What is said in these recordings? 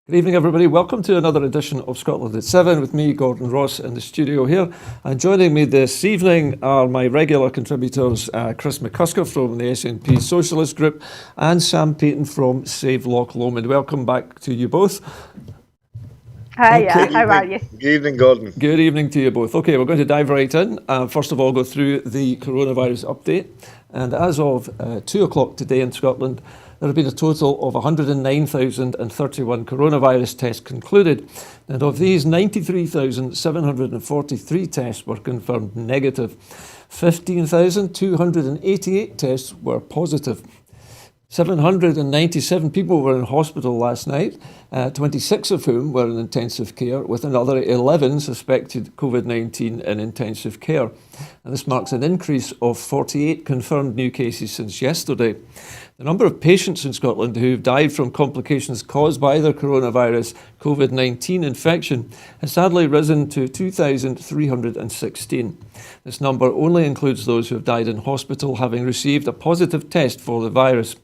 Good evening, everybody. Welcome to another edition of Scotland at 7 with me, Gordon Ross, in the studio here. And joining me this evening are my regular contributors, Chris McCusker from the SNP Socialist Group and Sam Payton from Save Loch Lomond. Welcome back to you both. Hi, how are you? Good evening, Gordon. Good evening to you both. Okay, we're going to dive right in. First of all, go through the coronavirus update. And as of 2 o'clock today in Scotland, there have been a total of 109,031 coronavirus tests concluded. And of these, 93,743 tests were confirmed negative. 15,288 tests were positive. 797 people were in hospital last night, 26 of whom were in intensive care, with another 11 suspected COVID-19 in intensive care. And this marks an increase of 48 confirmed new cases since yesterday. The number of patients in Scotland who have died from complications caused by the coronavirus COVID-19 infection has sadly risen to 2,316. This number only includes those who have died in hospital having received a positive test for the virus.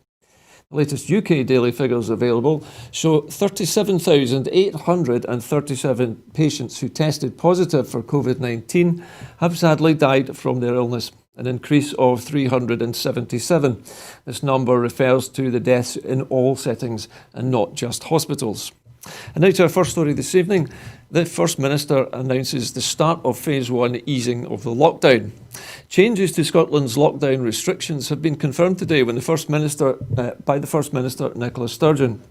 The latest UK daily figures available show 37,837 patients who tested positive for COVID-19 have sadly died from their illness, an increase of 377. This number refers to the deaths in all settings and not just hospitals. And now to our first story this evening. The First Minister announces the start of Phase 1 easing of the lockdown. Changes to Scotland's lockdown restrictions have been confirmed today by the First Minister, Nicola Sturgeon.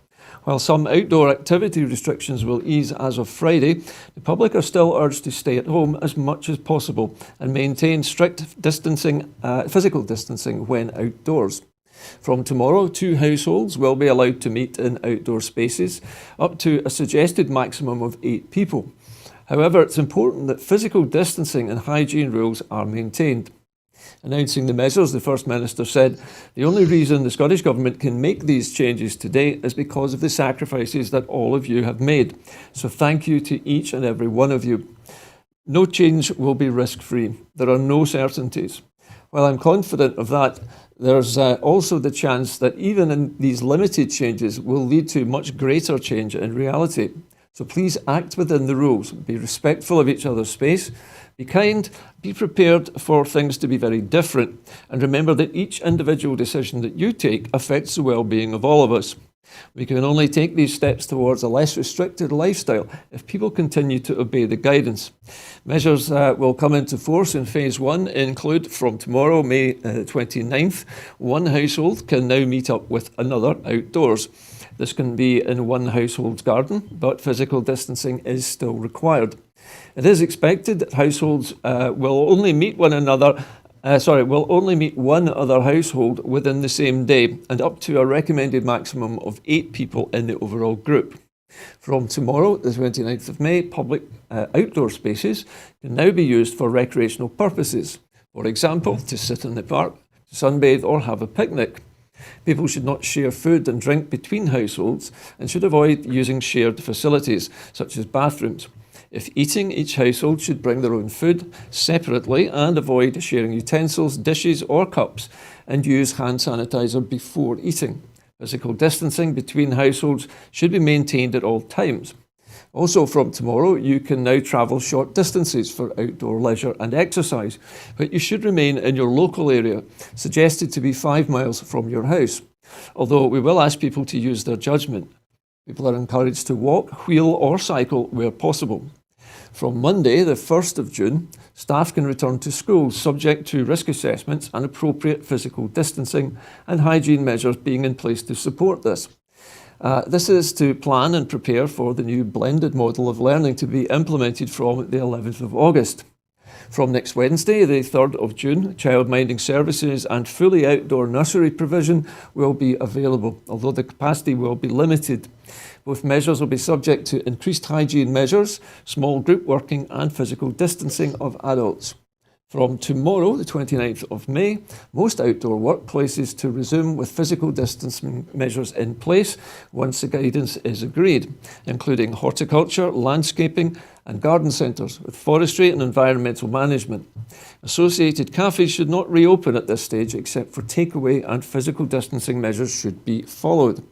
While some outdoor activity restrictions will ease as of Friday, the public are still urged to stay at home as much as possible and maintain strict physical distancing when outdoors. From tomorrow, 2 households will be allowed to meet in outdoor spaces, up to a suggested maximum of 8 people. However, it's important that physical distancing and hygiene rules are maintained. Announcing the measures, the First Minister said, "The only reason the Scottish Government can make these changes today is because of the sacrifices that all of you have made. So thank you to each and every one of you. No change will be risk-free. There are no certainties. While I'm confident of that, there's also the chance that even in these limited changes will lead to much greater change in reality. So please act within the rules, be respectful of each other's space, be kind, be prepared for things to be very different, and remember that each individual decision that you take affects the well-being of all of us. We can only take these steps towards a less restricted lifestyle if people continue to obey the guidance. Measures will come into force in Phase 1 include, from tomorrow, May 29th, 1 household can now meet up with another outdoors. This can be in one household's garden, but physical distancing is still required. It is expected that households will only meet one other household within the same day and up to a recommended maximum of 8 people in the overall group. From tomorrow, the 29th of May, public outdoor spaces can now be used for recreational purposes. For example, to sit in the park, to sunbathe or have a picnic. People should not share food and drink between households and should avoid using shared facilities, such as bathrooms. If eating, each household should bring their own food separately and avoid sharing utensils, dishes or cups, and use hand sanitizer before eating. Physical distancing between households should be maintained at all times. Also from tomorrow, you can now travel short distances for outdoor leisure and exercise, but you should remain in your local area, suggested to be 5 miles from your house, although we will ask people to use their judgment. People are encouraged to walk, wheel or cycle where possible. From Monday, the 1st of June, staff can return to schools subject to risk assessments and appropriate physical distancing and hygiene measures being in place to support this. This is to plan and prepare for the new blended model of learning to be implemented from the 11th of August. From next Wednesday, the 3rd of June, childminding services and fully outdoor nursery provision will be available, although the capacity will be limited. Both measures will be subject to increased hygiene measures, small group working and physical distancing of adults. From tomorrow, the 29th of May, most outdoor workplaces to resume with physical distancing measures in place once the guidance is agreed, including horticulture, landscaping and garden centres with forestry and environmental management. Associated cafes should not reopen at this stage except for takeaway, and physical distancing measures should be followed.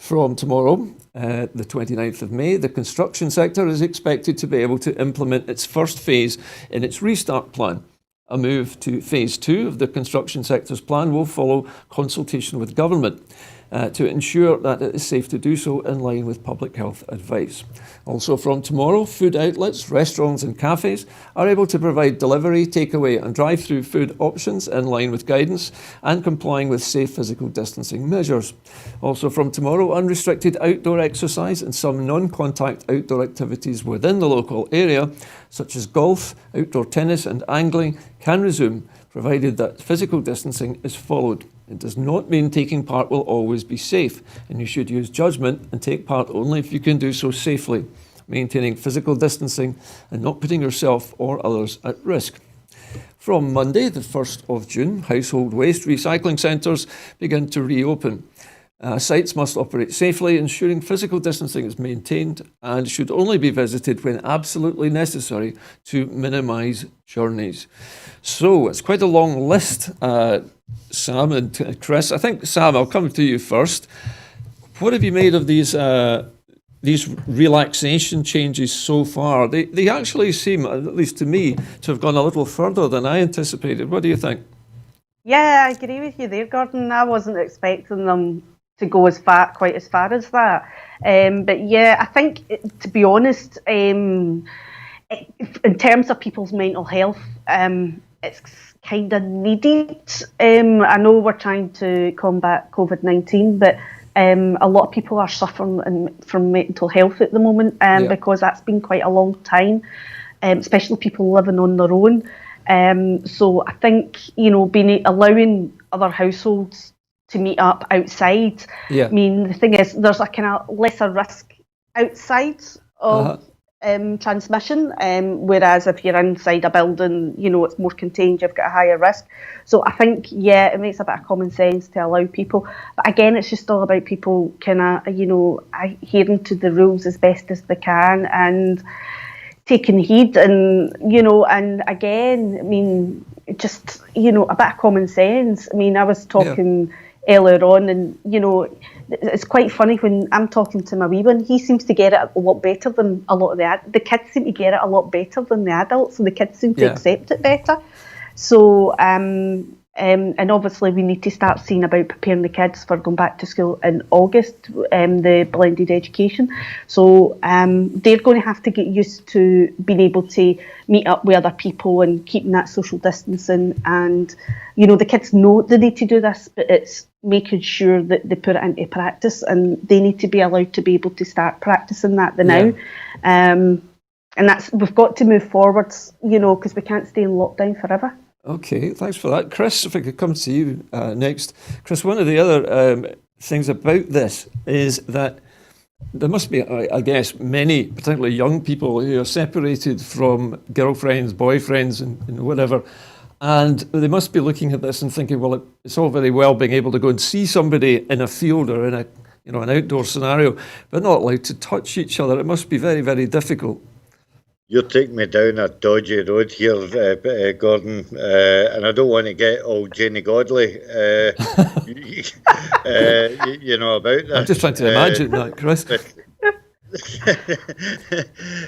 From tomorrow, the 29th of May, the construction sector is expected to be able to implement its first phase in its restart plan. A move to phase 2 of the construction sector's plan will follow consultation with government to ensure that it is safe to do so in line with public health advice. Also from tomorrow, food outlets, restaurants and cafes are able to provide delivery, takeaway and drive-through food options in line with guidance and complying with safe physical distancing measures. Also from tomorrow, unrestricted outdoor exercise and some non-contact outdoor activities within the local area, such as golf, outdoor tennis and angling, can resume, provided that physical distancing is followed. It does not mean taking part will always be safe, and you should use judgment and take part only if you can do so safely, maintaining physical distancing and not putting yourself or others at risk. From Monday, the 1st of June, household waste recycling centres begin to reopen. Sites must operate safely, ensuring physical distancing is maintained and should only be visited when absolutely necessary to minimise journeys. So it's quite a long list, Sam and Chris. I think, Sam, I'll come to you first. What have you made of these relaxation changes so far? They actually seem, at least to me, to have gone a little further than I anticipated. What do you think? Yeah, I agree with you there, Gordon. I wasn't expecting them to go quite as far as that. But yeah, I think, to be honest, in terms of people's mental health, it's kind of needed. I know we're trying to combat COVID-19, but a lot of people are suffering from mental health at the moment because that's been quite a long time, especially people living on their own. So I think, allowing other households to meet up outside. I mean, the thing is, there's a kind of lesser risk outside of transmission, whereas if you're inside a building, it's more contained, you've got a higher risk. So I think, it makes a bit of common sense to allow people. But again, it's just all about people kind of, adhering to the rules as best as they can and taking heed. And, and again, I mean, just, a bit of common sense. I mean, I was talking earlier on, and it's quite funny when I'm talking to my wee one. He seems to get it a lot better than a lot of the kids seem to get it a lot better than the adults, and the kids seem to accept it better. So and obviously we need to start seeing about preparing the kids for going back to school in August, the blended education. So they're going to have to get used to being able to meet up with other people and keeping that social distancing. And, the kids know they need to do this, but it's making sure that they put it into practice, and they need to be allowed to be able to start practicing that now. And we've got to move forwards, because we can't stay in lockdown forever. Okay, thanks for that. Chris, if I could come to you next. Chris, one of the other things about this is that there must be, I guess, many, particularly young people who are separated from girlfriends, boyfriends and whatever, and they must be looking at this and thinking, well, it's all very well being able to go and see somebody in a field or in an outdoor scenario, but not allowed to touch each other. It must be very, very difficult. You're taking me down a dodgy road here, Gordon, and I don't want to get all Jenny Godley, about this. I'm just trying to imagine that, Chris.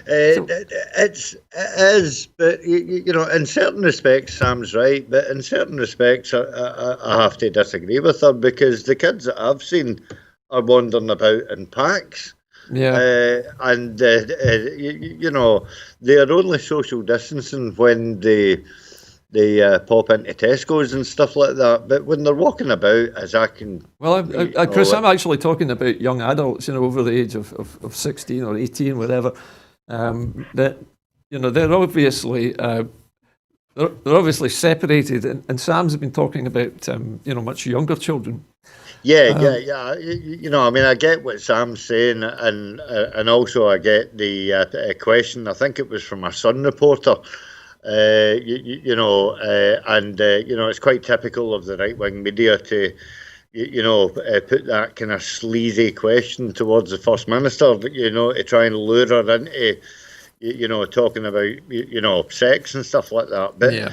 It is, but in certain respects, Sam's right, but in certain respects, I have to disagree with her, because the kids that I've seen are wandering about in packs. And they're only social distancing when they pop into Tesco's and stuff like that. But when they're walking about, as I can... Well, Chris, I'm actually talking about young adults, over the age of 16 or 18, whatever. That they're obviously separated, and Sam's been talking about much younger children. Yeah. I mean, I get what Sam's saying, and also I get the question. I think it was from our Sun reporter. It's quite typical of the right-wing media to, put that kind of sleazy question towards the First Minister, to try and lure her into, talking about, sex and stuff like that. But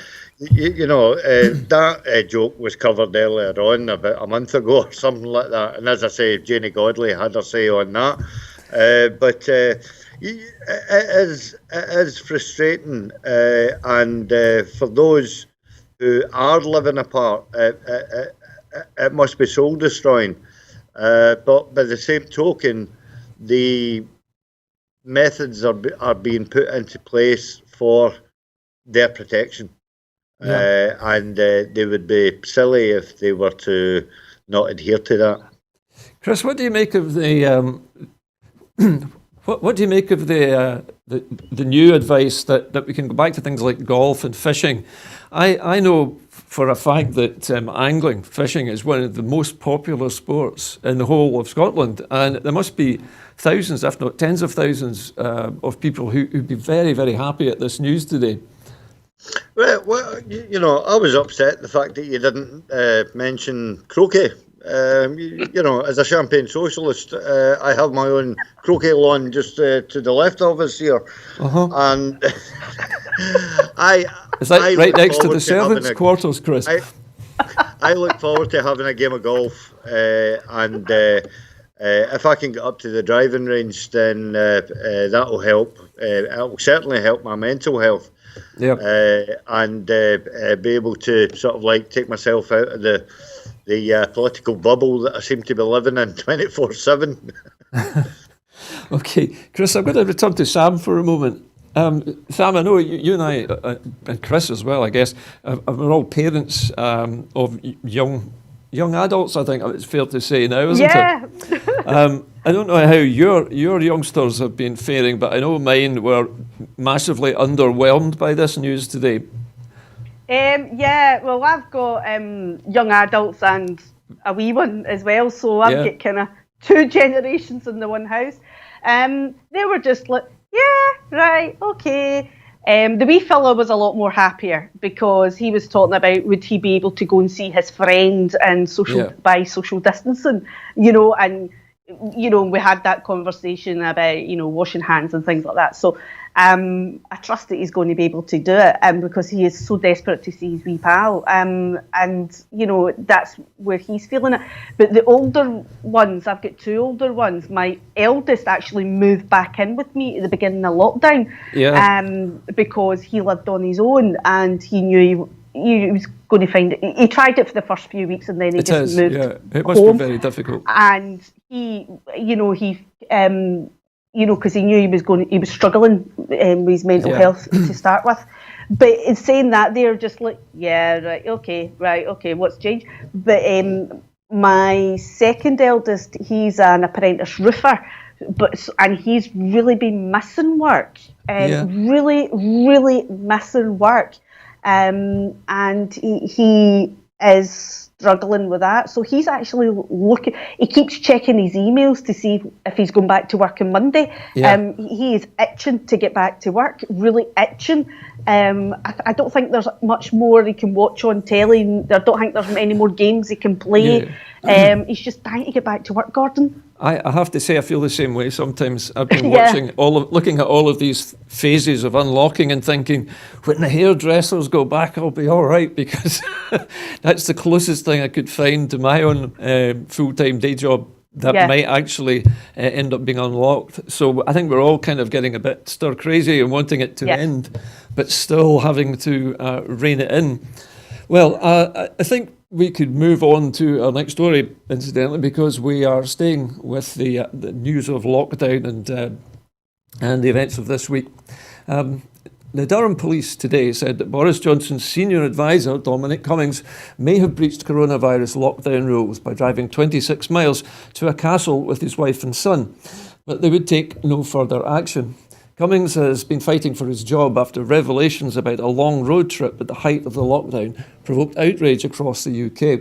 that joke was covered earlier on, about a month ago or something like that. And as I say, Jenny Godley had her say on that. But it is frustrating, and for those who are living apart, it must be soul destroying. But by the same token, the methods are being put into place for their protection. Yeah. And they would be silly if they were to not adhere to that. Chris, what do you make of the what do you make of the new advice that we can go back to things like golf and fishing? I know for a fact that angling, fishing, is one of the most popular sports in the whole of Scotland, and there must be thousands, if not tens of thousands, of people who'd be very, very happy at this news today. Well, I was upset at the fact that you didn't mention croquet. As a Champagne socialist, I have my own croquet lawn just to the left of us here, and Is that right next to the servants' quarters, Chris? I look forward to having a game of golf, and if I can get up to the driving range, then that'll help. It'll certainly help my mental health. Yeah. And be able to sort of like take myself out of the political bubble that I seem to be living in 24/7. Okay, Chris, I'm going to return to Sam for a moment. Sam, I know you and I, and Chris as well, I guess, we're all parents of young adults, I think it's fair to say now, isn't it? I don't know how your youngsters have been faring, but I know mine were massively underwhelmed by this news today. Well, I've got young adults and a wee one as well, so I've got kind of two generations in the one house. They were just like, yeah, right, okay. The wee fella was a lot more happier because he was talking about would he be able to go and see his friend and by social distancing, and we had that conversation about washing hands and things like that. So I trust that he's going to be able to do it because he is so desperate to see his wee pal, and that's where he's feeling it. But the older ones, I've got two older ones. My eldest actually moved back in with me at the beginning of lockdown, because he lived on his own and he knew he was going to find it. He tried it for the first few weeks and then he moved it must home. Be very difficult. And he because he knew he was struggling with his mental health to start with. But in saying that, they're just like, right, okay, what's changed? But my second eldest, he's an apprentice roofer, and he's really been missing work, really, really missing work, and he is struggling with that. So he's actually looking, he keeps checking his emails to see if he's going back to work on Monday. He is itching to get back to work, really itching. I don't think there's much more he can watch on telly. I don't think there's any more games he can play. He's just dying to get back to work, Gordon. I have to say I feel the same way sometimes. I've been looking at all of these phases of unlocking and thinking, when the hairdressers go back, I'll be all right, because that's the closest thing I could find to my own full-time day job that might actually end up being unlocked. So I think we're all kind of getting a bit stir crazy and wanting it to end, but still having to rein it in. Well, I think we could move on to our next story, incidentally, because we are staying with the news of lockdown and the events of this week. The Durham Police today said that Boris Johnson's senior advisor, Dominic Cummings, may have breached coronavirus lockdown rules by driving 26 miles to a castle with his wife and son, but they would take no further action. Cummings has been fighting for his job after revelations about a long road trip at the height of the lockdown provoked outrage across the UK.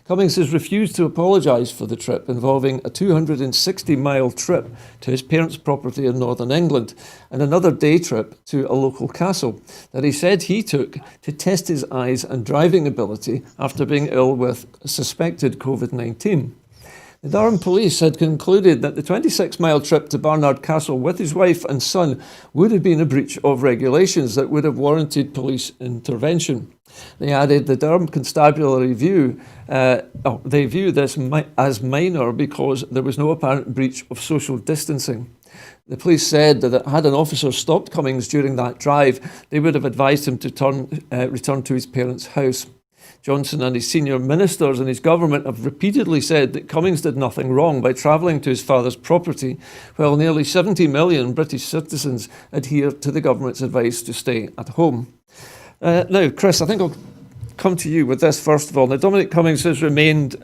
Cummings has refused to apologise for the trip, involving a 260-mile trip to his parents' property in northern England and another day trip to a local castle that he said he took to test his eyes and driving ability after being ill with suspected COVID-19. The Durham police had concluded that the 26-mile trip to Barnard Castle with his wife and son would have been a breach of regulations that would have warranted police intervention. They added the Durham Constabulary view this as minor because there was no apparent breach of social distancing. The police said that had an officer stopped Cummings during that drive, they would have advised him to return to his parents' house. Johnson and his senior ministers in his government have repeatedly said that Cummings did nothing wrong by travelling to his father's property, while nearly 70 million British citizens adhere to the government's advice to stay at home. Now, Chris, I think I'll come to you with this first of all. Now, Dominic Cummings has remained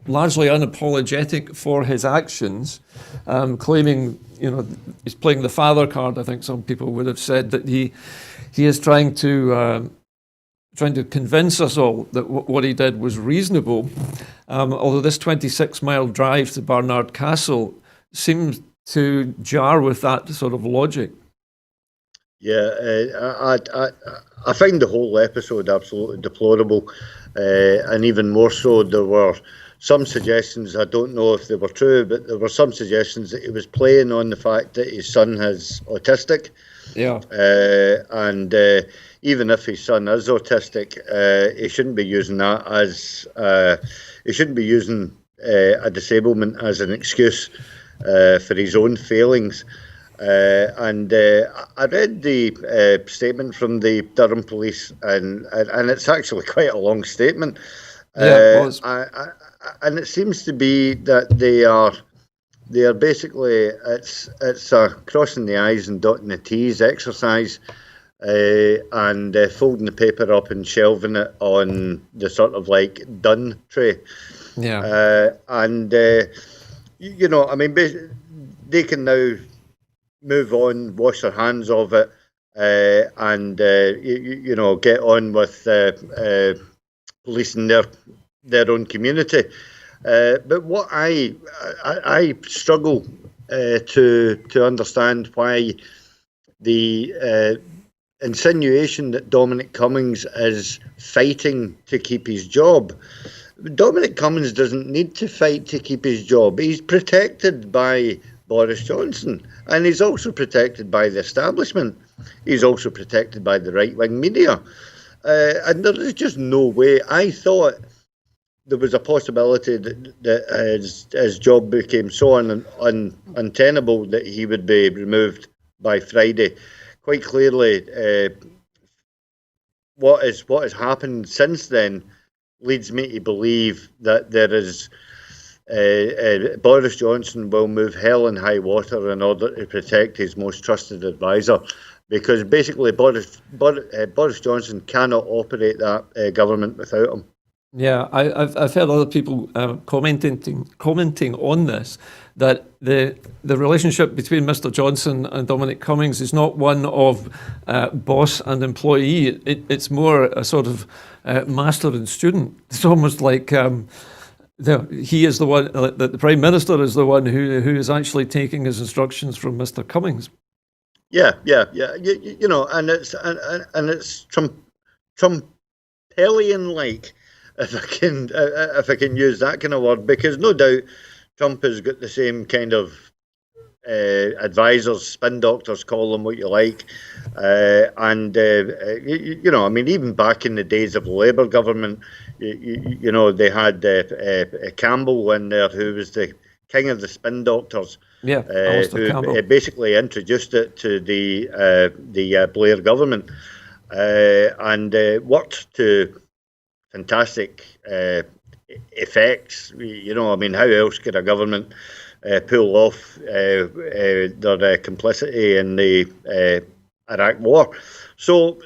largely unapologetic for his actions, claiming, he's playing the father card. I think some people would have said that he is trying to convince us all that what he did was reasonable, although this 26-mile drive to Barnard Castle seems to jar with that sort of logic. Yeah, I find the whole episode absolutely deplorable, and even more so, there were some suggestions, I don't know if they were true, but there were some suggestions that he was playing on the fact that his son is autistic. Yeah. And even if his son is autistic, he shouldn't be using that as he shouldn't be using a disablement as an excuse for his own failings. And I read the statement from the Durham police, and it's actually quite a long statement. Yeah, it was. And it seems to be that they are basically it's a crossing the I's and dotting the T's exercise, and folding the paper up and shelving it on the sort of like done tray. Yeah. And I mean, they can now move on, wash their hands of it, and get on with policing their own community. But what I struggle to understand why the insinuation that Dominic Cummings is fighting to keep his job. Dominic Cummings doesn't need to fight to keep his job. He's protected by Boris Johnson, and he's also protected by the establishment. He's also protected by the right-wing media. And there is just no way. I thought there was a possibility that his job became so untenable that he would be removed by Friday. Quite clearly, what has happened since then leads me to believe that there is Boris Johnson will move hell and high water in order to protect his most trusted advisor, because basically Boris Johnson cannot operate that government without him. Yeah, I've heard other people commenting on this, that the relationship between Mr. Johnson and Dominic Cummings is not one of boss and employee. It's more a sort of master and student. It's almost like he is the one, the Prime Minister is the one who is actually taking his instructions from Mr. Cummings. Yeah. And it's Trumpellian-like. If I can use that kind of word, because no doubt Trump has got the same kind of advisors, spin doctors, call them what you like, I mean, even back in the days of the Labour government, they had Campbell in there, who was the king of the spin doctors. Yeah, who basically introduced it to the Blair government, and worked to fantastic effects. I mean, how else could a government pull off their complicity in the Iraq War? So,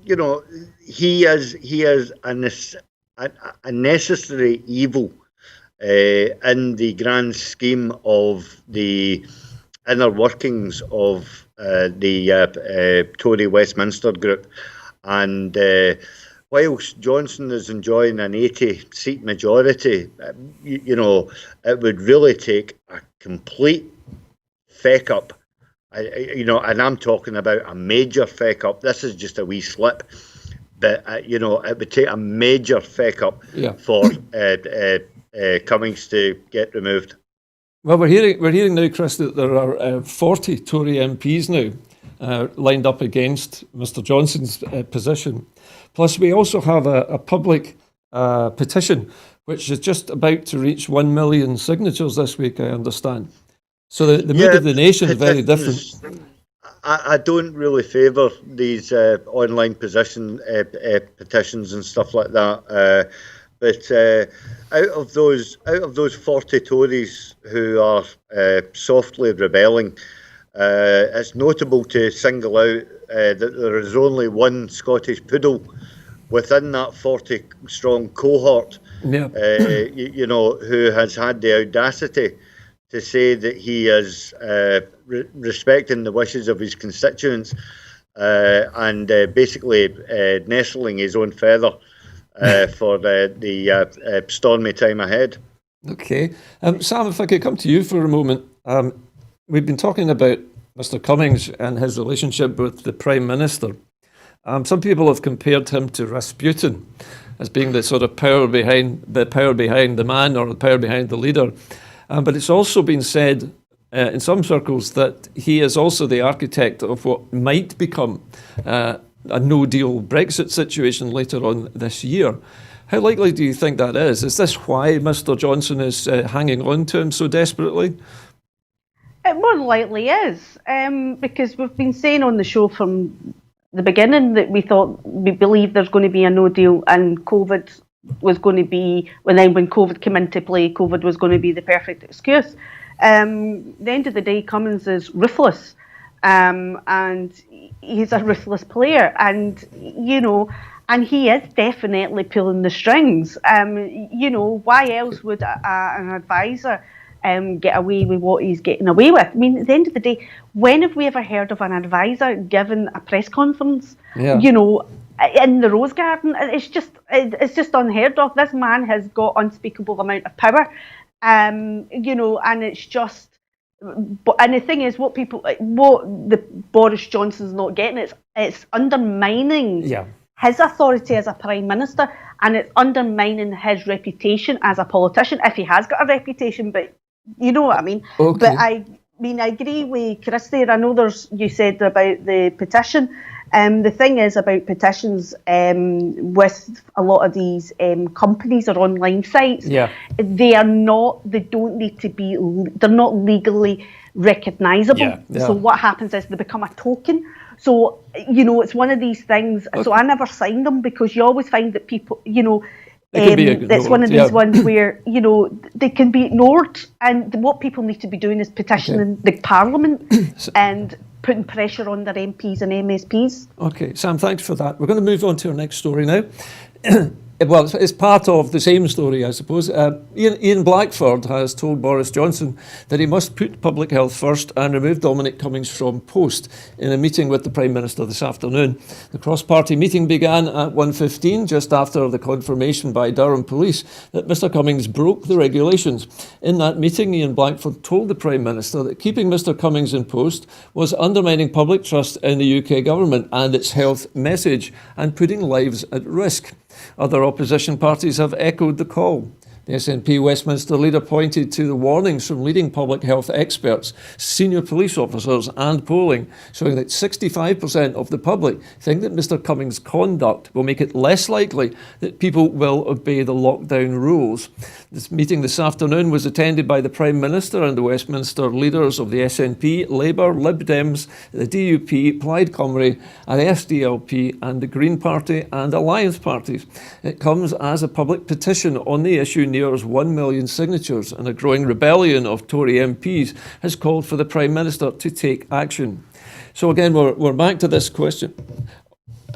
he is a necessary evil in the grand scheme of the inner workings of the Tory Westminster group. And whilst Johnson is enjoying an 80-seat majority, it would really take a complete feck-up, and I'm talking about a major feck-up. This is just a wee slip, but, it would take a major feck-up for Cummings to get removed. Well, we're hearing now, Chris, that there are 40 Tory MPs now lined up against Mr. Johnson's position. Plus, we also have a public petition which is just about to reach 1 million signatures this week, I understand. So the mood of the nation is very different. I don't really favour these online petitions and stuff like that. But out of those 40 Tories who are softly rebelling, it's notable to single out that there is only one Scottish poodle within that 40-strong cohort, Yeah. who has had the audacity to say that he is respecting the wishes of his constituents and basically nestling his own feather for the stormy time ahead. Okay. Sam, if I could come to you for a moment. We've been talking about Mr. Cummings and his relationship with the Prime Minister. Some people have compared him to Rasputin as being the sort of power behind the man, or the power behind the leader. But it's also been said in some circles that he is also the architect of what might become a no-deal Brexit situation later on this year. How likely do you think that is? Is this why Mr. Johnson is hanging on to him so desperately? It more than likely is, because we've been saying on the show from the beginning that we believe there's going to be a no deal, and COVID was going to be, when COVID came into play, COVID was going to be the perfect excuse. The end of the day, Cummings is ruthless, and he's a ruthless player, and and he is definitely pulling the strings. Why else would an advisor get away with what he's getting away with? I mean, at the end of the day, when have we ever heard of an advisor giving a press conference? Yeah. In the Rose Garden? It's just unheard of. This man has got unspeakable amount of power, and it's just. And the thing is, what the Boris Johnson's not getting, it's undermining his authority as a Prime Minister, and it's undermining his reputation as a politician, if he has got a reputation. But you know what I mean. Okay. But I agree with Chris there. I know you said about the petition. The thing is about petitions with a lot of these companies or online sites. Yeah. They don't need to be. They're not legally recognisable. Yeah. Yeah. So what happens is they become a token. So it's one of these things. Okay. So I never signed them, because you always find that people, it's one of these ones where they can be ignored, and what people need to be doing is petitioning the Parliament and putting pressure on their MPs and MSPs. Okay, Sam, thanks for that. We're going to move on to our next story now. Well, it's part of the same story, I suppose. Ian Blackford has told Boris Johnson that he must put public health first and remove Dominic Cummings from post in a meeting with the Prime Minister this afternoon. The cross-party meeting began at 1:15, just after the confirmation by Durham Police that Mr Cummings broke the regulations. In that meeting, Ian Blackford told the Prime Minister that keeping Mr Cummings in post was undermining public trust in the UK government and its health message, and putting lives at risk. Other opposition parties have echoed the call. The SNP Westminster leader pointed to the warnings from leading public health experts, senior police officers and polling, showing that 65% of the public think that Mr Cummings' conduct will make it less likely that people will obey the lockdown rules. This meeting this afternoon was attended by the Prime Minister and the Westminster leaders of the SNP, Labour, Lib Dems, the DUP, Plaid Cymru, and SDLP, and the Green Party and Alliance parties. It comes as a public petition on the issue nears 1 million signatures, and a growing rebellion of Tory MPs has called for the Prime Minister to take action. So again, we're back to this question.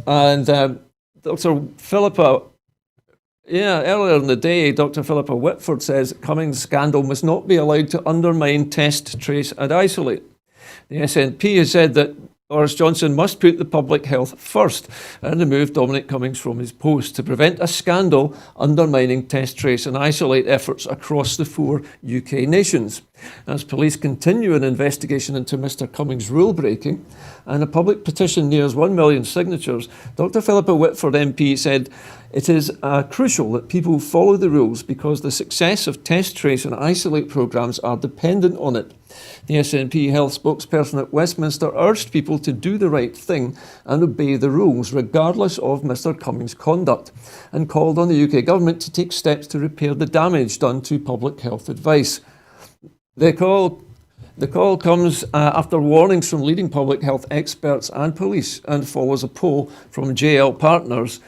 And Dr Philippa, earlier in the day, Dr Philippa Whitford says Cummings' scandal must not be allowed to undermine test, trace and isolate. The SNP has said that Boris Johnson must put the public health first and remove Dominic Cummings from his post to prevent a scandal undermining test, trace and isolate efforts across the 4 UK nations. As police continue an investigation into Mr Cummings' rule breaking and a public petition nears 1 million signatures, Dr Philippa Whitford MP said it is crucial that people follow the rules because the success of test, trace and isolate programmes are dependent on it. The SNP health spokesperson at Westminster urged people to do the right thing and obey the rules regardless of Mr Cummings' conduct, and called on the UK government to take steps to repair the damage done to public health advice. The call comes after warnings from leading public health experts and police, and follows a poll from JL Partners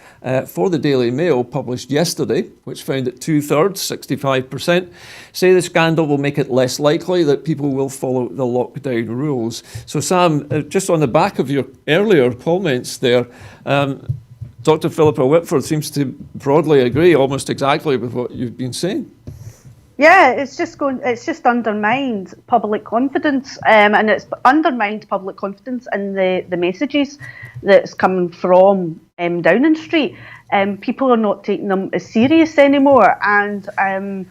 for the Daily Mail published yesterday, which found that 2/3, 65%, say the scandal will make it less likely that people will follow the lockdown rules. So Sam, just on the back of your earlier comments there, Dr Philippa Whitford seems to broadly agree almost exactly with what you've been saying. Yeah, it's just undermined public confidence, and it's undermined public confidence in the messages that's coming from Downing Street. People are not taking them as serious anymore, and I'm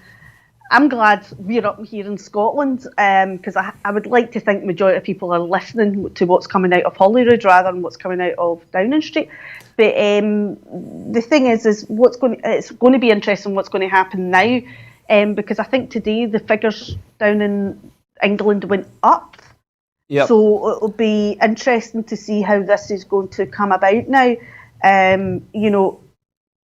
glad we're up here in Scotland, because I would like to think the majority of people are listening to what's coming out of Holyrood rather than what's coming out of Downing Street. But the thing is it's going to be interesting what's going to happen now. Because I think today the figures down in England went up. Yep. So it'll be interesting to see how this is going to come about now. And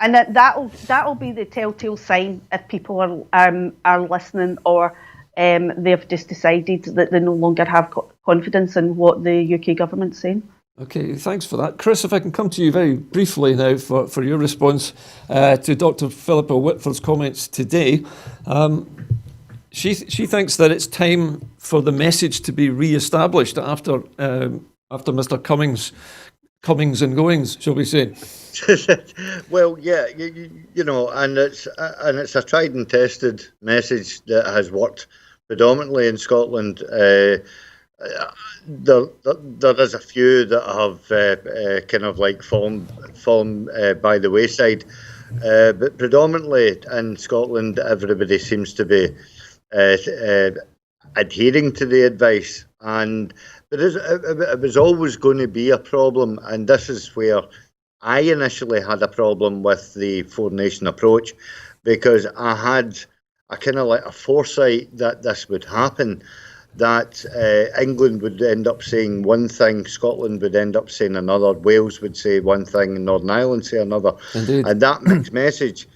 that'll be the telltale sign if people are listening, or they've just decided that they no longer have confidence in what the UK government's saying. Okay, thanks for that. Chris, if I can come to you very briefly now for your response to Dr Philippa Whitford's comments today. She thinks that it's time for the message to be re-established after Mr Cummings and goings, shall we say? Well, yeah, and it's a tried and tested message that has worked predominantly in Scotland. There is a few that have kind of like fallen by the wayside, but predominantly in Scotland, everybody seems to be adhering to the advice, and it was always going to be a problem, and this is where I initially had a problem with the Four Nation approach, because I had a kind of like a foresight that this would happen. That England would end up saying one thing, Scotland would end up saying another, Wales would say one thing, and Northern Ireland say another. Indeed. And that mixed message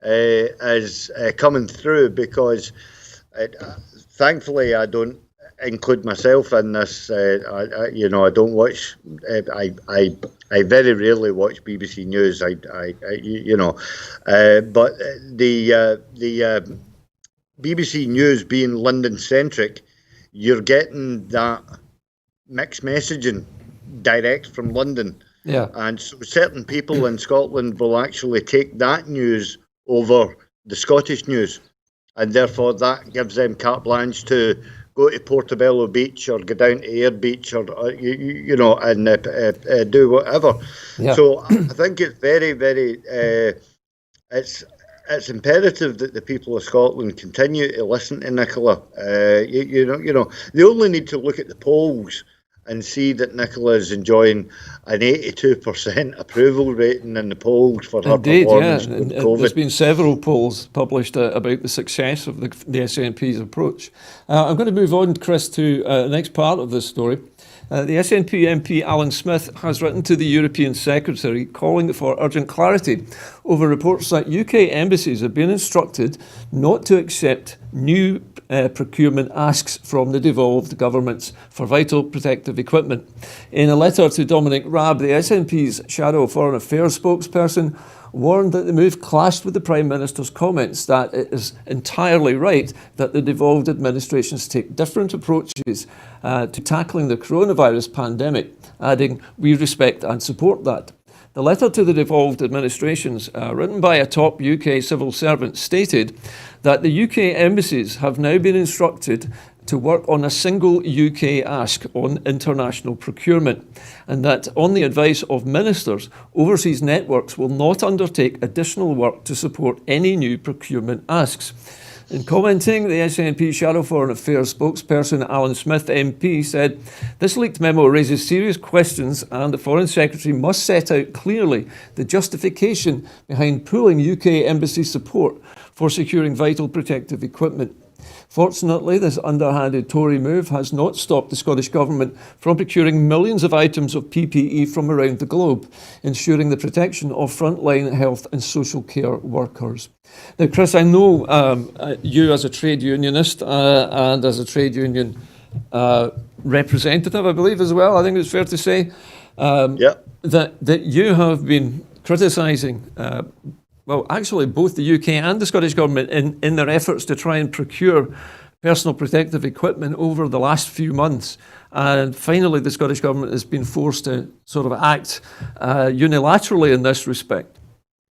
is coming through, because thankfully I don't include myself in this. I don't watch. I very rarely watch BBC News. But the BBC News being London centric, you're getting that mixed messaging direct from London. Yeah. And so certain people in Scotland will actually take that news over the Scottish news. And therefore that gives them carte blanche to go to Portobello Beach or go down to Ayr Beach or and do whatever. Yeah. So I think it's very, very, it's imperative that the people of Scotland continue to listen to Nicola. They only need to look at the polls and see that Nicola is enjoying an 82% approval rating in the polls for her performance with COVID. There's been several polls published about the success of the SNP's approach. I'm going to move on, Chris, to the next part of this story. The SNP MP Alan Smith has written to the European Secretary calling for urgent clarity over reports that UK embassies have been instructed not to accept new procurement asks from the devolved governments for vital protective equipment. In a letter to Dominic Raab, the SNP's Shadow Foreign Affairs spokesperson warned that the move clashed with the Prime Minister's comments that it is entirely right that the devolved administrations take different approaches to tackling the coronavirus pandemic, adding, "We respect and support that." The letter to the devolved administrations, written by a top UK civil servant, stated that the UK embassies have now been instructed to work on a single UK ask on international procurement, and that on the advice of ministers, overseas networks will not undertake additional work to support any new procurement asks. In commenting, the SNP Shadow Foreign Affairs spokesperson Alan Smith MP said, "This leaked memo raises serious questions and the Foreign Secretary must set out clearly the justification behind pooling UK embassy support for securing vital protective equipment." Fortunately, this underhanded Tory move has not stopped the Scottish Government from procuring millions of items of PPE from around the globe, ensuring the protection of frontline health and social care workers. Now, Chris, I know you as a trade unionist and as a trade union representative, I believe, as well, I think it's fair to say, that you have been criticising well, actually, both the UK and the Scottish Government in their efforts to try and procure personal protective equipment over the last few months. And finally, the Scottish Government has been forced to sort of act unilaterally in this respect.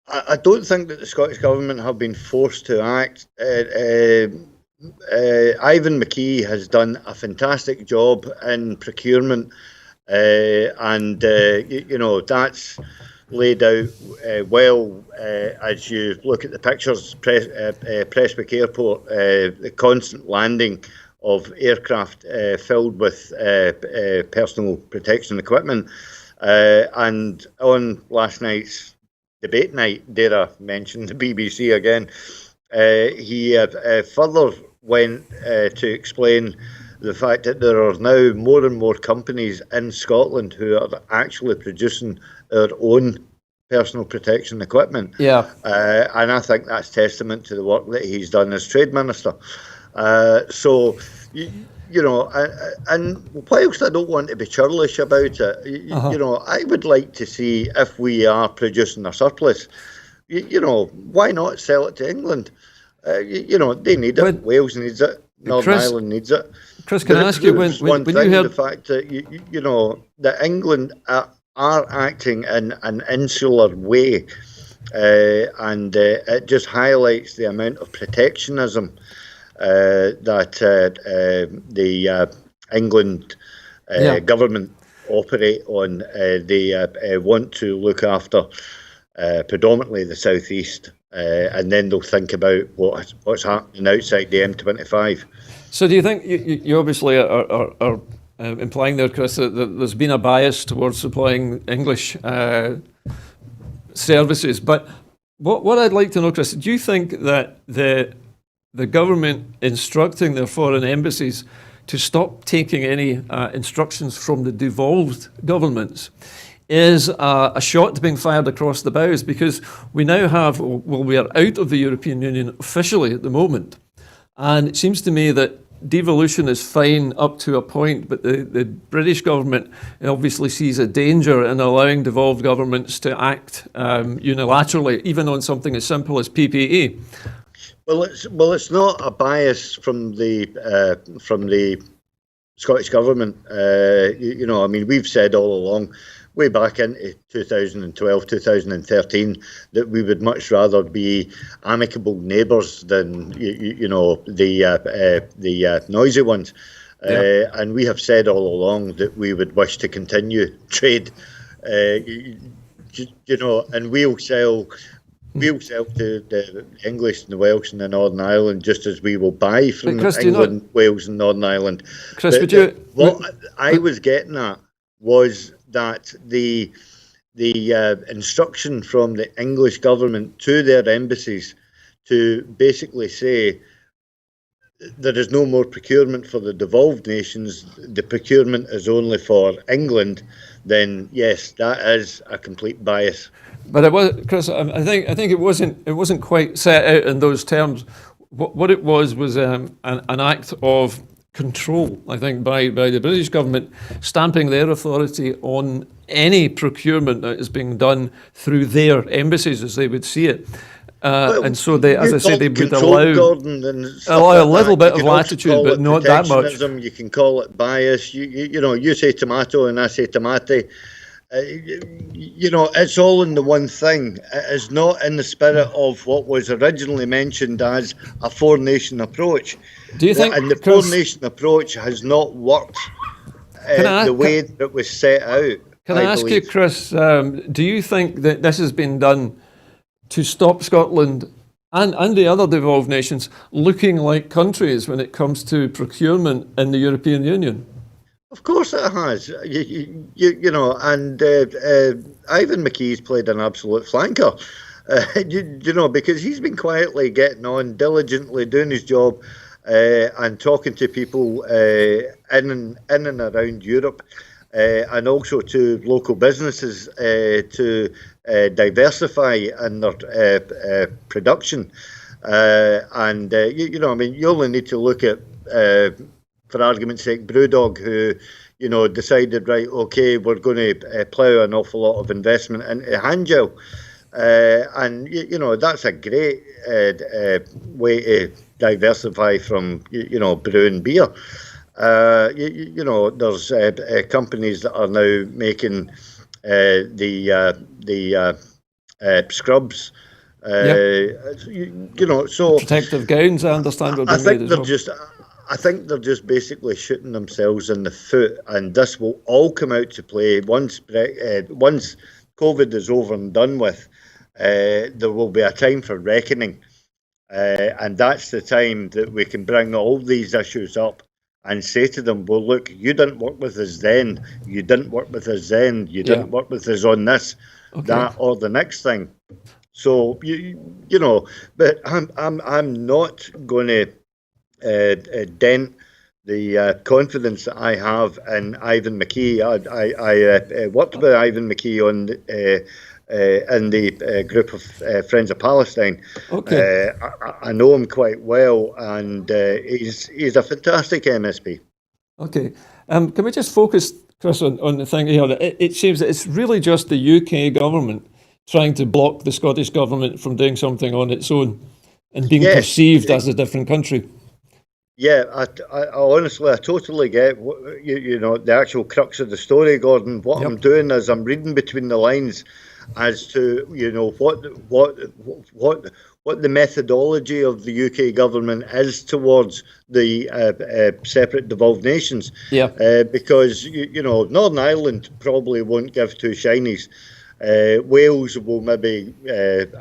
I don't think that the Scottish Government have been forced to act. Ivan McKee has done a fantastic job in procurement, and you know, that's laid out well as you look at the pictures. Prestwick Airport, the constant landing of aircraft filled with personal protection equipment, and on last night's debate night, dare I mention the BBC again, he further went to explain the fact that there are now more and more companies in Scotland who are actually producing our own personal protection equipment. Yeah. And I think that's testament to the work that he's done as Trade Minister. So, you know, and whilst I don't want to be churlish about it, you know, I would like to see, if we are producing a surplus, you know, why not sell it to England? You know, they need it. But Wales needs it. Northern Ireland needs it. Chris, can I ask you, when you heard the fact that you know that England are acting in an insular way, and it just highlights the amount of protectionism that the England government operate on. They want to look after predominantly the southeast, and then they'll think about what's happening outside the M25. So do you think, you obviously are implying there, Chris, that there's been a bias towards supplying English services, but what I'd like to know, Chris, do you think that the government instructing their foreign embassies to stop taking any instructions from the devolved governments is a shot being fired across the bows? Because we now have, well, we are out of the European Union officially at the moment, and it seems to me that devolution is fine up to a point, but the British government obviously sees a danger in allowing devolved governments to act unilaterally, even on something as simple as PPE. Well, it's not a bias from the Scottish government. You know, I mean, we've said all along, way back into 2012, 2013, that we would much rather be amicable neighbours than you know, the noisy ones. And we have said all along that we would wish to continue trade. You know, and we'll sell to the English and the Welsh and the Northern Ireland, just as we will buy from England, Wales and Northern Ireland. Chris, what I was getting at was that the instruction from the English government to their embassies to basically say there is no more procurement for the devolved nations, the procurement is only for England, then yes, that is a complete bias. But it was, Chris, I think it wasn't quite set out in those terms. What it was an act of control, I think, by the British government, stamping their authority on any procurement that is being done through their embassies, as they would see it. And so they, as I said, they would allow a little bit of latitude, but not that much. You can call it bias. You know, you say tomato and I say tomate. it's all in the one thing. It is not in the spirit of what was originally mentioned as a four-nation approach. Do you think, and the Chris, four-nation approach has not worked the way that it was set out? Can I ask you, Chris, do you think that this has been done to stop Scotland and the other devolved nations looking like countries when it comes to procurement in the European Union? Of course it has. And Ivan McKee's played an absolute flanker. Because he's been quietly getting on, diligently doing his job, and talking to people in and around Europe, and also to local businesses to diversify in their production. You only need to look at, for argument's sake, Brewdog, who, decided, right, okay, we're going to plough an awful lot of investment into hand gel. That's a great way to diversify from, brewing beer. There's companies that are now making the scrubs. So protective gowns, I understand. I think they're just basically shooting themselves in the foot, and this will all come out to play once COVID is over and done with. There will be a time for reckoning, and that's the time that we can bring all these issues up and say to them, well, look, you didn't work with us then, you didn't work with us then, you didn't work with us on this, that, or the next thing. So but I'm not going to dent the confidence that I have in Ivan McKee. I worked with Ivan McKee on in the group of Friends of Palestine. Okay. I know him quite well, and he's a fantastic MSP. Okay. Can we just focus, Chris, on the thing here? It seems that it's really just the UK government trying to block the Scottish government from doing something on its own and being perceived as a different country. Yeah, I honestly, I totally get the actual crux of the story, Gordon. What I'm doing is I'm reading between the lines as to what the methodology of the UK government is towards the separate devolved nations. Yeah. Because Northern Ireland probably won't give two shinies. Wales will maybe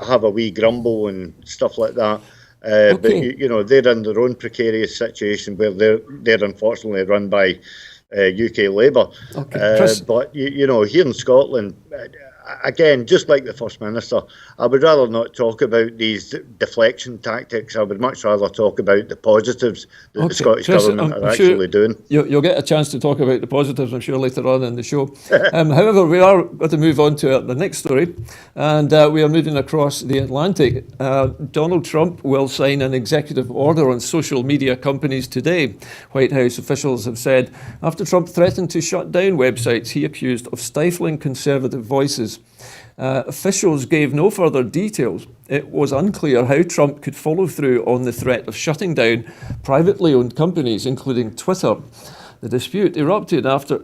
have a wee grumble and stuff like that. But they're in their own precarious situation where they're unfortunately run by UK Labour. Okay. But here in Scotland, again, just like the First Minister, I would rather not talk about these deflection tactics. I would much rather talk about the positives that the Scottish government are actually doing. You'll get a chance to talk about the positives, I'm sure, later on in the show. However, we are going to move on to the next story, and we are moving across the Atlantic. Donald Trump will sign an executive order on social media companies today, White House officials have said, after Trump threatened to shut down websites he accused of stifling conservative voices. Officials gave no further details. It was unclear how Trump could follow through on the threat of shutting down privately owned companies, including Twitter. The dispute erupted after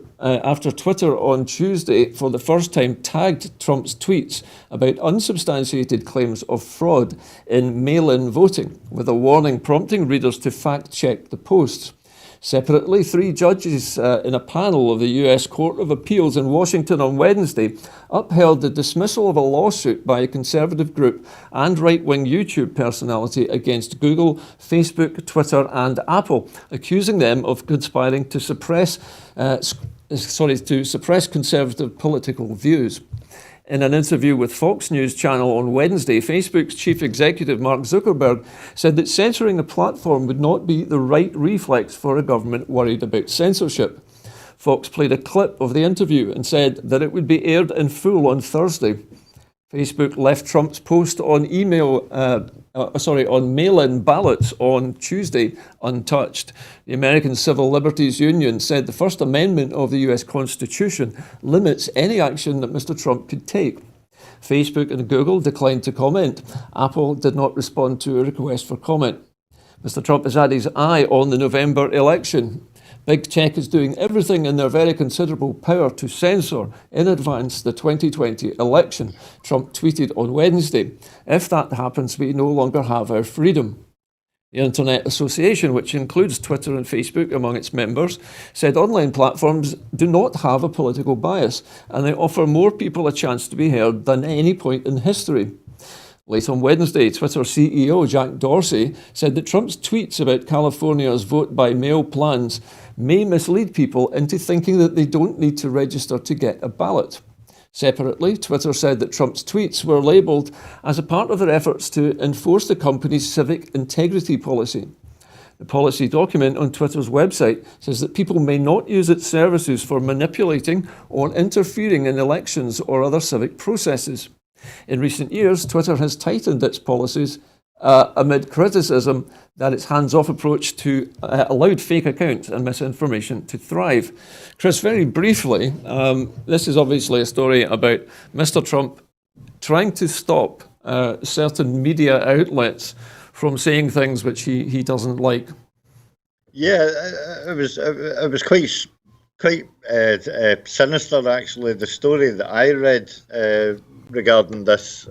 Twitter on Tuesday for the first time tagged Trump's tweets about unsubstantiated claims of fraud in mail-in voting, with a warning prompting readers to fact-check the posts. Separately, 3 judges in a panel of the US Court of Appeals in Washington on Wednesday upheld the dismissal of a lawsuit by a conservative group and right-wing YouTube personality against Google, Facebook, Twitter and Apple, accusing them of conspiring to suppress conservative political views. In an interview with Fox News Channel on Wednesday, Facebook's chief executive Mark Zuckerberg said that censoring the platform would not be the right reflex for a government worried about censorship. Fox played a clip of the interview and said that it would be aired in full on Thursday. Facebook left Trump's post on mail-in ballots on Tuesday untouched. The American Civil Liberties Union said the First Amendment of the US Constitution limits any action that Mr. Trump could take. Facebook and Google declined to comment. Apple did not respond to a request for comment. Mr. Trump has had his eye on the November election. Big Tech is doing everything in their very considerable power to censor in advance the 2020 election, Trump tweeted on Wednesday. If that happens, we no longer have our freedom. The Internet Association, which includes Twitter and Facebook among its members, said online platforms do not have a political bias and they offer more people a chance to be heard than any point in history. Late on Wednesday, Twitter CEO Jack Dorsey said that Trump's tweets about California's vote-by-mail plans may mislead people into thinking that they don't need to register to get a ballot. Separately, Twitter said that Trump's tweets were labelled as a part of their efforts to enforce the company's civic integrity policy. The policy document on Twitter's website says that people may not use its services for manipulating or interfering in elections or other civic processes. In recent years, Twitter has tightened its policies amid criticism that its hands-off approach to allowed fake accounts and misinformation to thrive. Chris, very briefly, this is obviously a story about Mr. Trump trying to stop certain media outlets from saying things which he doesn't like. Yeah, it was quite sinister, actually. The story that I read regarding this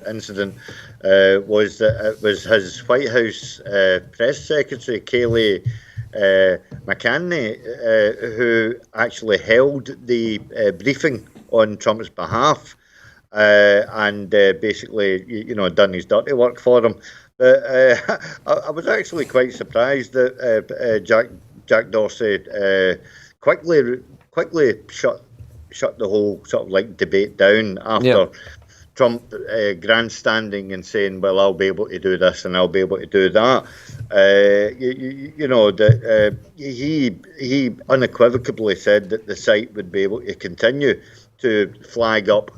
incident was that it was his White House press secretary, Kayleigh McEnany, who actually held the briefing on Trump's behalf and basically, done his dirty work for him. But I was actually quite surprised that Jack Dorsey quickly shut the whole sort of like debate down after Trump grandstanding and saying, well, I'll be able to do this and I'll be able to do that. He unequivocally said that the site would be able to continue to flag up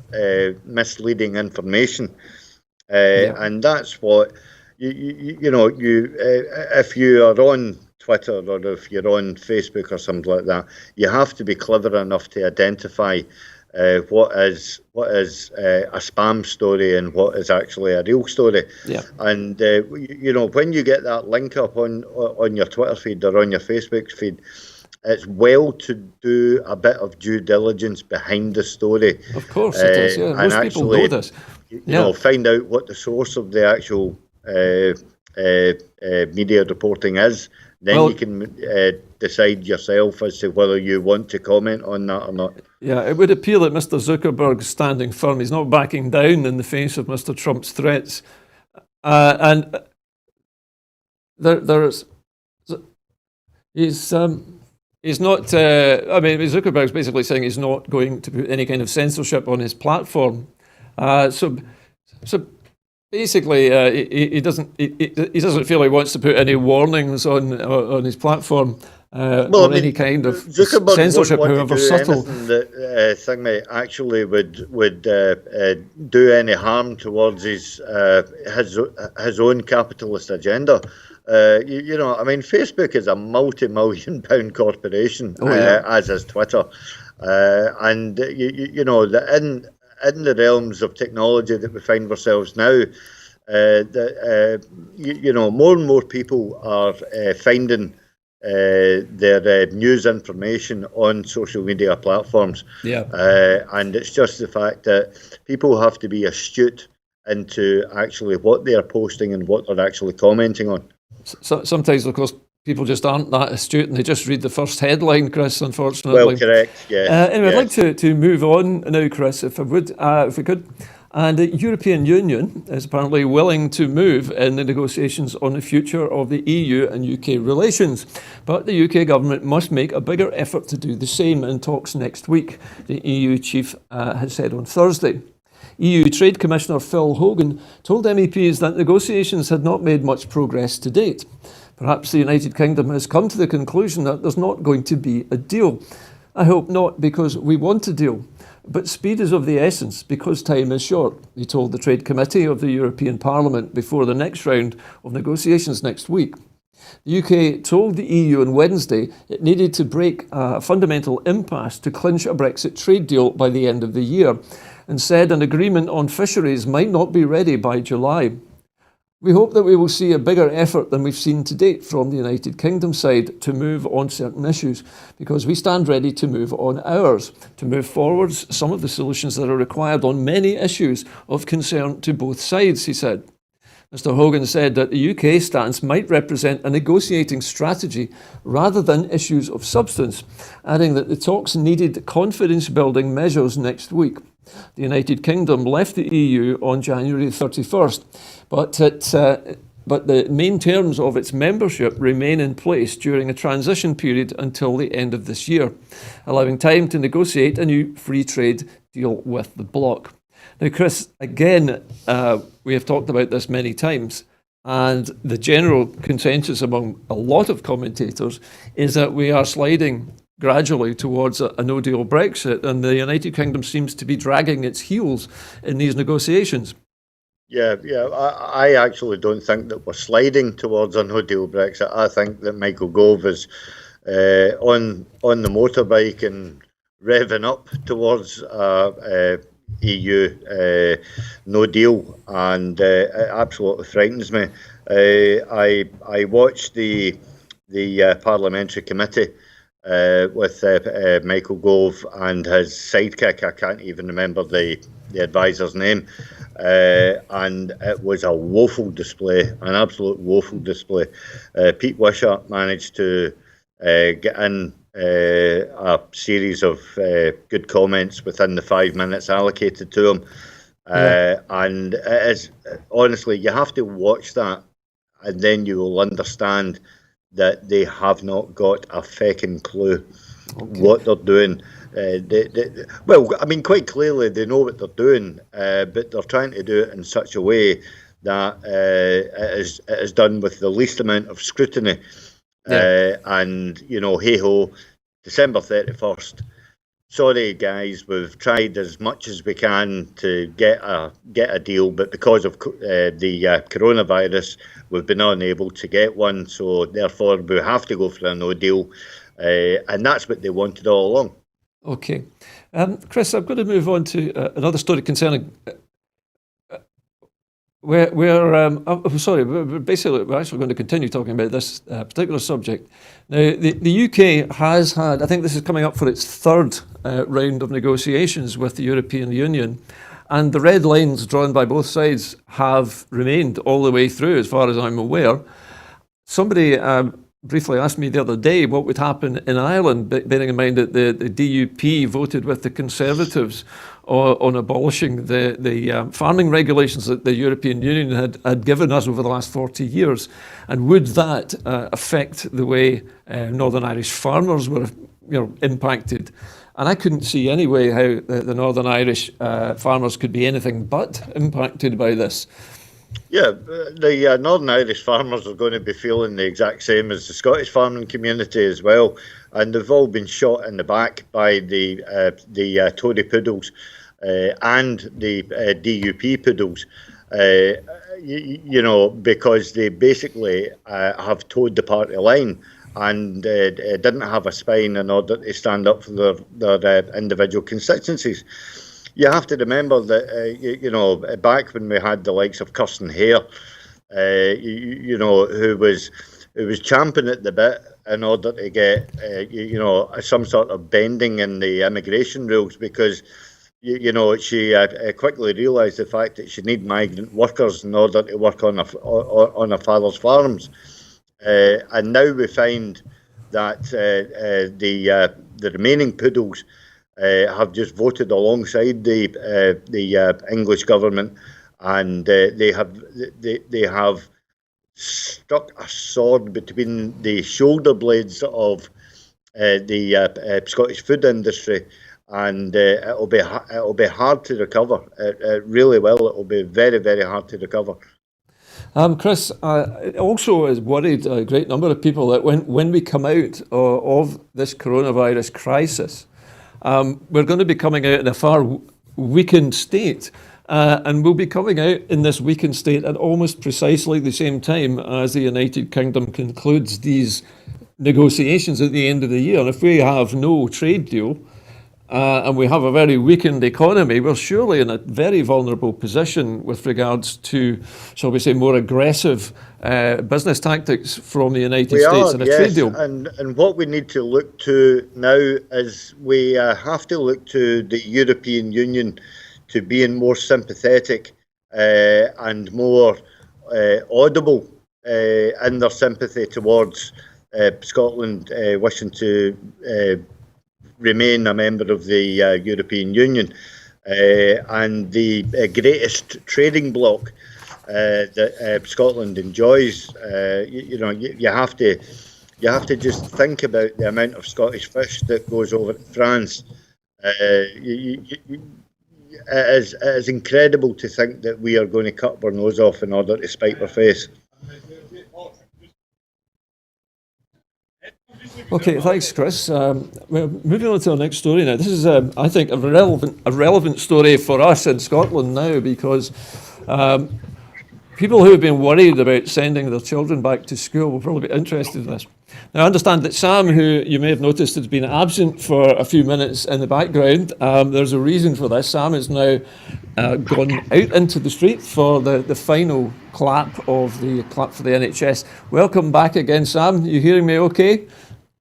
misleading information. And that's what, if you are on Twitter or if you're on Facebook or something like that, you have to be clever enough to identify what is a spam story and what is actually a real story. And when you get that link up on your Twitter feed or on your Facebook feed, it's well to do a bit of due diligence behind the story. Of course it is, yeah. Most and people know this. Find out what the source of the actual media reporting is. Then you can decide yourself as to whether you want to comment on that or not. Yeah, it would appear that Mr. Zuckerberg's standing firm. He's not backing down in the face of Mr. Trump's threats. And there's he's not. Zuckerberg's basically saying he's not going to put any kind of censorship on his platform. So basically, he doesn't feel he wants to put any warnings on his platform or any kind of Zuckerberg censorship, won't however want to do subtle. anything that Thingy actually would do any harm towards his own capitalist agenda. Facebook is a multi-million-pound corporation, as is Twitter, and in the realms of technology that we find ourselves now, more and more people are finding their news information on social media platforms. And it's just the fact that people have to be astute into actually what they are posting and what they're actually commenting on. So, sometimes, of course, people just aren't that astute and they just read the first headline, Chris, unfortunately. Well, correct, yeah. Anyway, I'd like to move on now, Chris, if we could. And the European Union is apparently willing to move in the negotiations on the future of the EU and UK relations. But the UK government must make a bigger effort to do the same in talks next week, the EU chief has said on Thursday. EU Trade Commissioner Phil Hogan told MEPs that negotiations had not made much progress to date. Perhaps the United Kingdom has come to the conclusion that there's not going to be a deal. I hope not, because we want a deal. But speed is of the essence, because time is short, he told the Trade Committee of the European Parliament before the next round of negotiations next week. The UK told the EU on Wednesday it needed to break a fundamental impasse to clinch a Brexit trade deal by the end of the year, and said an agreement on fisheries might not be ready by July. We hope that we will see a bigger effort than we've seen to date from the United Kingdom side to move on certain issues, because we stand ready to move on ours, to move forwards some of the solutions that are required on many issues of concern to both sides, he said. Mr Hogan said that the UK stance might represent a negotiating strategy rather than issues of substance, adding that the talks needed confidence-building measures next week. The United Kingdom left the EU on January 31st, but the main terms of its membership remain in place during a transition period until the end of this year, allowing time to negotiate a new free trade deal with the bloc. Now, Chris, again, we have talked about this many times, and the general consensus among a lot of commentators is that we are sliding gradually towards a no-deal Brexit, and the United Kingdom seems to be dragging its heels in these negotiations. Yeah. I actually don't think that we're sliding towards a no-deal Brexit. I think that Michael Gove is on the motorbike and revving up towards EU no deal, and it absolutely frightens me. I watched the parliamentary committee with Michael Gove and his sidekick. I can't even remember the advisor's name, and it was a woeful display, an absolute woeful display. Pete Wishart managed to get in a series of good comments within the 5 minutes allocated to him. And it is, honestly, you have to watch that, and then you will understand that they have not got a feckin' clue what they're doing. Well, I mean, quite clearly they know what they're doing, but they're trying to do it in such a way that it is done with the least amount of scrutiny. And, you know, hey-ho, December 31st. Sorry, guys, we've tried as much as we can to get a deal, but because of the coronavirus, we've been unable to get one. So therefore, we have to go for a no deal, and that's what they wanted all along. Okay, Chris, I'm going to move on to another story concerning basically, we're actually going to continue talking about this particular subject. Now, the UK has had, I think this is coming up for its third round of negotiations with the European Union, and the red lines drawn by both sides have remained all the way through, as far as I'm aware. Somebody briefly asked me the other day what would happen in Ireland, bearing in mind that the DUP voted with the Conservatives on abolishing the farming regulations that the European Union had given us over the last 40 years. And would that affect the way Northern Irish farmers were impacted? And I couldn't see any way how the Northern Irish farmers could be anything but impacted by this. Yeah, the Northern Irish farmers are going to be feeling the exact same as the Scottish farming community as well, and they've all been shot in the back by the Tory poodles and the DUP poodles, because they basically have toed the party line and didn't have a spine in order to stand up for their individual constituencies. You have to remember that, back when we had the likes of Kirsten Hare, who was champing at the bit in order to get, some sort of bending in the immigration rules, because, she quickly realised the fact that she needed migrant workers in order to work on her father's farms. And now we find that the remaining poodles have just voted alongside the English government, and they have stuck a sword between the shoulder blades of the Scottish food industry, and it'll be hard to recover. It really will. It will be very, very hard to recover. Chris, also has worried a great number of people that when we come out of this coronavirus crisis, we're going to be coming out in a far weakened state, and we'll be coming out in this weakened state at almost precisely the same time as the United Kingdom concludes these negotiations at the end of the year. And if we have no trade deal, and we have a very weakened economy, we're surely in a very vulnerable position with regards to, shall we say, more aggressive business tactics from the United States in a trade deal. And what we need to look to now is we have to look to the European Union to being more sympathetic and more audible in their sympathy towards Scotland wishing to remain a member of the European Union, and the greatest trading bloc that Scotland enjoys. You have to just think about the amount of Scottish fish that goes over to France. It is incredible to think that we are going to cut our nose off in order to spite our face. Okay, thanks, Chris. Well, moving on to our next story now. This is, I think, a relevant story for us in Scotland now, because people who have been worried about sending their children back to school will probably be interested in this. Now, I understand that Sam, who you may have noticed has been absent for a few minutes in the background, there's a reason for this. Sam has now gone out into the street for the final clap for the NHS. Welcome back again, Sam. You hearing me okay?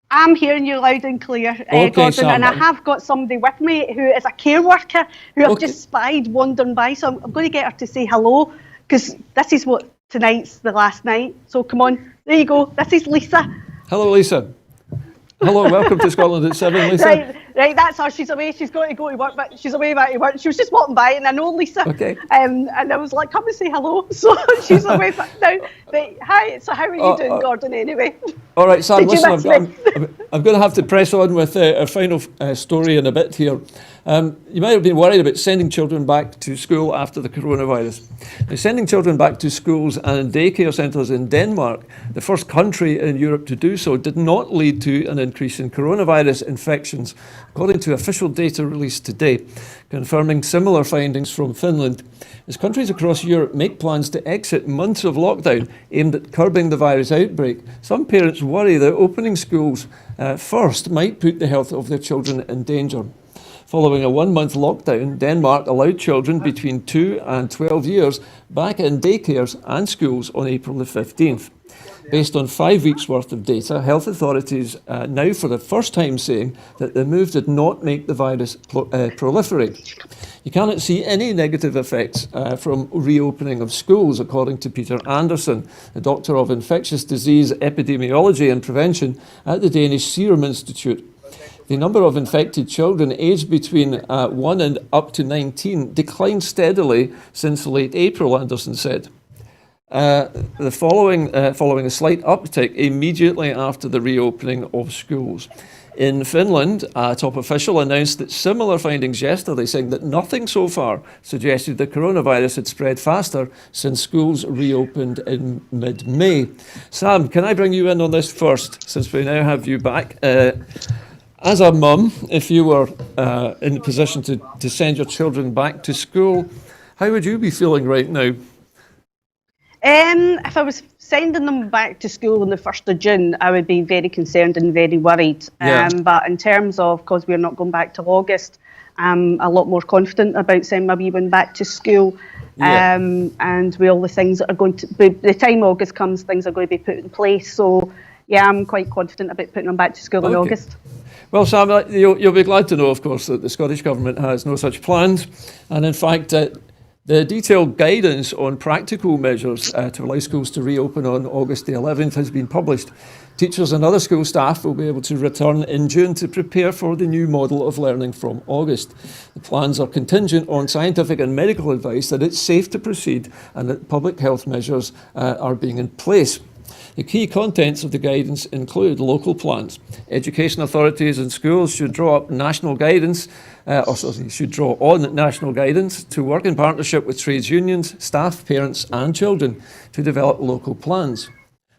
I'm hearing you loud and clear, Okay, Gordon, Sam. and I have got somebody with me who is a care worker who I've just spied wandering by, so I'm going to get her to say hello, because this is what tonight's the last night. So come on, there you go. This is Lisa. Hello, Lisa. Hello, welcome to Scotland at 7, Lisa. Right, that's her. She's away. She's going to go to work, but she's away back to work. She was just walking by, and I know Lisa. Okay. And I was like, come and say hello. So she's away now. But hi. So how are you doing, Gordon? Anyway. All right, Sam. Did you Listen, miss I'm going to have to press on with a final story in a bit here. You might have been worried about sending children back to school after the coronavirus. Now, sending children back to schools and daycare centres in Denmark, the first country in Europe to do so, did not lead to an increase in coronavirus infections, according to official data released today, confirming similar findings from Finland. As countries across Europe make plans to exit months of lockdown aimed at curbing the virus outbreak, some parents worry that opening schools first might put the health of their children in danger. Following a 1-month lockdown, Denmark allowed children between 2 and 12 years back in daycares and schools on April the 15th. Based on 5 weeks' worth of data, health authorities now for the first time saying that the move did not make the virus proliferate. You cannot see any negative effects from reopening of schools, according to Peter Anderson, the Doctor of Infectious Disease Epidemiology and Prevention at the Danish Serum Institute. The number of infected children aged between 1 and up to 19 declined steadily since late April, Anderson said. Following a slight uptick immediately after the reopening of schools. In Finland, a top official announced that similar findings yesterday, saying that nothing so far suggested the coronavirus had spread faster since schools reopened in mid-May. Sam, can I bring you in on this first, since we now have you back? As a mum, if you were in the position to send your children back to school, how would you be feeling right now? If I was sending them back to school on the 1st of June, I would be very concerned and very worried. Yeah. But in terms of, because we're not going back till August, I'm a lot more confident about sending my wee one back to school. Yeah. And with all the things that are going to, by the time August comes, things are going to be put in place. So, yeah, I'm quite confident about putting them back to school in August. Well, Sam, you'll be glad to know, of course, that the Scottish Government has no such plans. And in fact, the detailed guidance on practical measures to allow schools to reopen on August the 11th has been published. Teachers and other school staff will be able to return in June to prepare for the new model of learning from August. The plans are contingent on scientific and medical advice that it's safe to proceed and that public health measures are being in place. The key contents of the guidance include local plans. Education authorities and schools should draw up national guidance, should draw on national guidance to work in partnership with trades unions, staff, parents and children to develop local plans.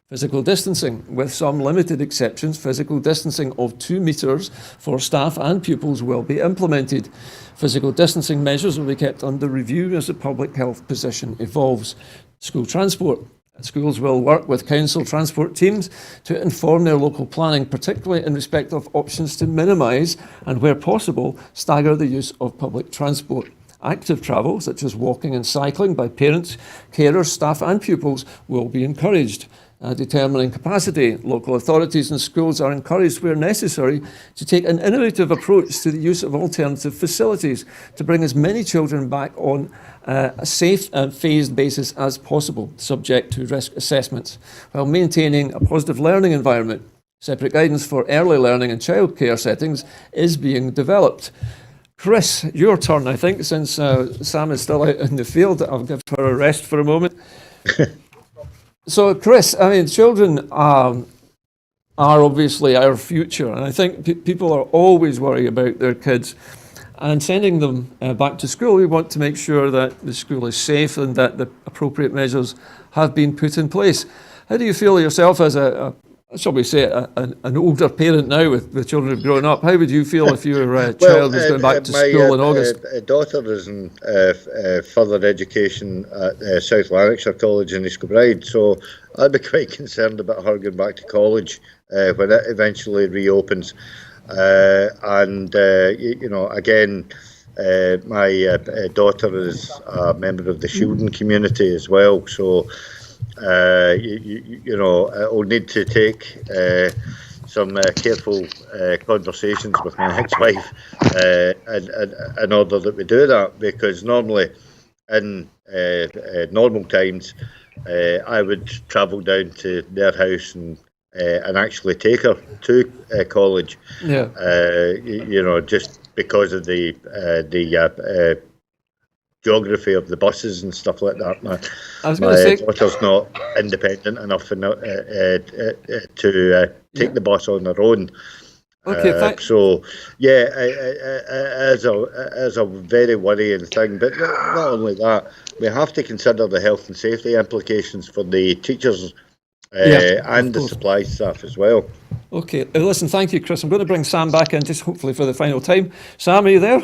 Physical distancing, with some limited exceptions, physical distancing of 2 metres for staff and pupils will be implemented. Physical distancing measures will be kept under review as the public health position evolves. School transport. Schools will work with council transport teams to inform their local planning, particularly in respect of options to minimise and, where possible, stagger the use of public transport. Active travel, such as walking and cycling by parents, carers, staff and pupils, will be encouraged. Determining capacity, local authorities and schools are encouraged where necessary to take an innovative approach to the use of alternative facilities to bring as many children back on a safe and phased basis as possible, subject to risk assessments, while maintaining a positive learning environment. Separate guidance for early learning and childcare settings is being developed. Chris, your turn, I think, since Sam is still out in the field. I'll give her a rest for a moment. So, Chris, I mean, children are obviously our future, and I think people are always worried about their kids. And sending them back to school, we want to make sure that the school is safe and that the appropriate measures have been put in place. How do you feel yourself as shall we say, an older parent now with children who've grown up? How would you feel if your child was going back to school in August? My daughter is in further education at South Lanarkshire College in East Kilbride, so I'd be quite concerned about her going back to college when it eventually reopens. Again, my daughter is a member of the Shieldon community as well, so I'll need to take some careful conversations with my ex-wife in order that we do that, because normally in normal times I would travel down to their house and actually take her to college. Yeah. Just because of the geography of the buses and stuff like that. My daughter's not independent enough to take the bus on her own. Okay, so yeah, it's a very worrying thing. But not only that, we have to consider the health and safety implications for the teachers and the supply staff as well. Okay, listen, thank you, Chris. I'm going to bring Sam back in just hopefully for the final time. Sam, are you there?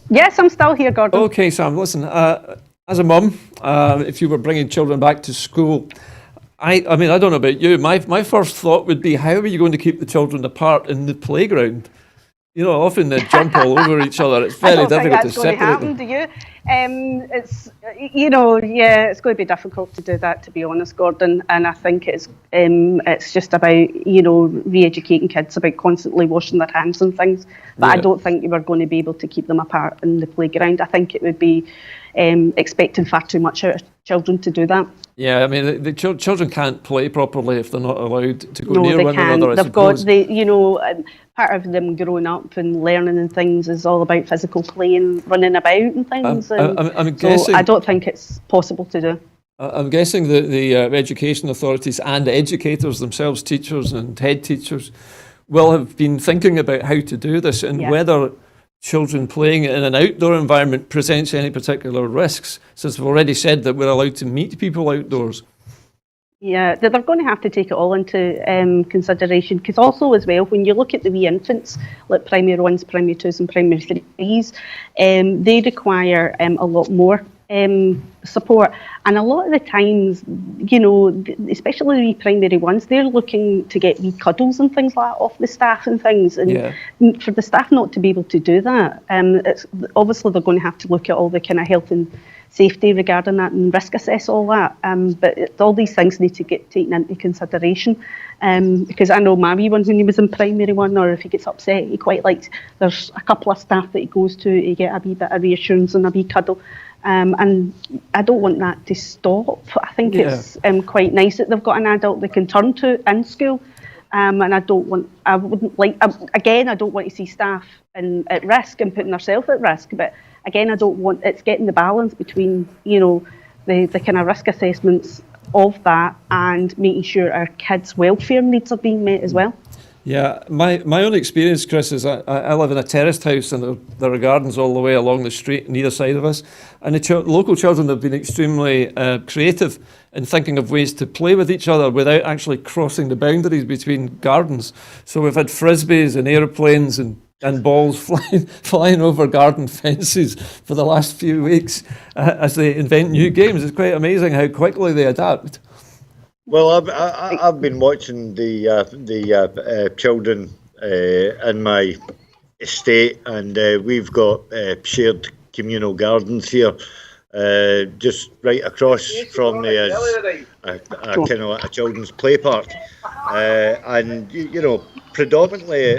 Yes, I'm still here, Gordon. Okay, Sam, listen, as a mum, if you were bringing children back to school, I mean, I don't know about you, my first thought would be, how are you going to keep the children apart in the playground? You know, often they jump all over each other. It's very difficult to separate them. I don't think that's going to happen, do you? It's going to be difficult to do that, to be honest, Gordon. And I think it's just about, re-educating kids about constantly washing their hands and things. But I don't think you were going to be able to keep them apart in the playground. I think it would be expecting far too much out of children to do that. Yeah, I mean, the children can't play properly if they're not allowed to go near one another. They've got part of them growing up and learning and things is all about physical play and running about and things. I'm guessing, I don't think it's possible to do. I'm guessing that the education authorities and educators themselves, teachers and head teachers, will have been thinking about how to do this and whether children playing in an outdoor environment presents any particular risks, since we've already said that we're allowed to meet people outdoors. Yeah, they're going to have to take it all into consideration, because also as well, when you look at the wee infants, like primary 1s, primary 2s and primary 3s, they require a lot more support. And a lot of the times, especially the wee primary 1s, they're looking to get wee cuddles and things like that off the staff and things. And for the staff not to be able to do that, it's obviously they're going to have to look at all the kind of health and safety regarding that and risk assess all that. But all these things need to get taken into consideration. Because I know my wee one, when he was in primary 1, or if he gets upset, he quite likes, there's a couple of staff that he goes to get a wee bit of reassurance and a wee cuddle. And I don't want that to stop. I think it's quite nice that they've got an adult they can turn to in school. And I don't want to see staff at risk and putting themselves at risk. But again, I don't want, it's getting the balance between, the kind of risk assessments of that and making sure our kids' welfare needs are being met as well. Yeah, my own experience, Chris, is I live in a terraced house and there are gardens all the way along the street on either side of us. And the local children have been extremely creative in thinking of ways to play with each other without actually crossing the boundaries between gardens. So we've had frisbees and airplanes and balls flying over garden fences for the last few weeks as they invent new games. It's quite amazing how quickly they adapt. Well, I've been watching the children in my estate, and we've got shared communal gardens here. Just right across from me is a kind of a children's play park, and predominantly,